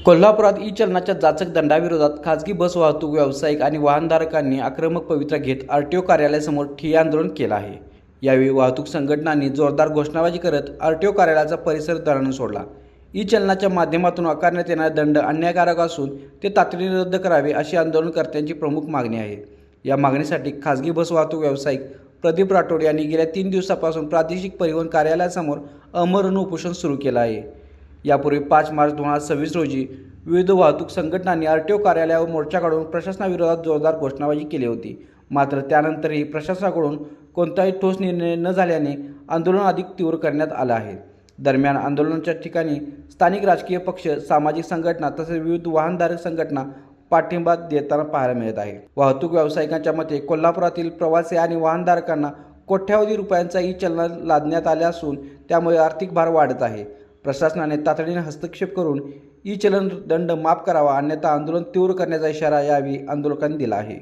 कोल्हापुरात ई-चलनाच्या जाचक दंडाविरोधात खासगी बस वाहतूक व्यावसायिक आणि वाहनधारकांनी आक्रमक पवित्रा घेत आरटीओ कार्यालयासमोर ठिय्या आंदोलन केलं आहे। यावेळी वाहतूक संघटनांनी जोरदार घोषणाबाजी करत आरटीओ कार्यालयाचा परिसर दणाणून सोडला। ई-चलनाच्या माध्यमातून आकारण्यात येणारे दंड अन्यायकारक असून ते तातडीने रद्द करावे अशी आंदोलनकर्त्यांची प्रमुख मागणी आहे। या मागणीसाठी खासगी बस वाहतूक व्यावसायिक प्रदीप राठोड यांनी गेल्या 3 दिवसांपासून प्रादेशिक परिवहन कार्यालयासमोर आमरण उपोषण सुरू केलं आहे। यापूर्वी 5 मार्च 2026 रोजी विविध वाहतूक संघटनांनी आरटीओ कार्यालयावर मोर्चा काढून प्रशासनाविरोधात जोरदार घोषणाबाजी केली होती। मात्र त्यानंतरही प्रशासनाकडून कोणताही ठोस निर्णय न झाल्याने आंदोलन अधिक तीव्र करण्यात आलं आहे। दरम्यान आंदोलनाच्या ठिकाणी स्थानिक राजकीय पक्ष, सामाजिक संघटना तसेच विविध वाहनधारक संघटना पाठिंबा देताना पाहायला मिळत आहे। वाहतूक व्यावसायिकांच्या मते कोल्हापुरातील प्रवासी आणि वाहनधारकांना कोट्यावधी रुपयांचा ई-चलन लादण्यात आले असून त्यामुळे आर्थिक भार वाढत आहे। प्रशासनाने तातडीने हस्तक्षेप करून ई-चलन दंड माफ करावा, अन्यथा आंदोलन तीव्र करण्याचा इशारा यावेळी आंदोलकांनी दिला आहे।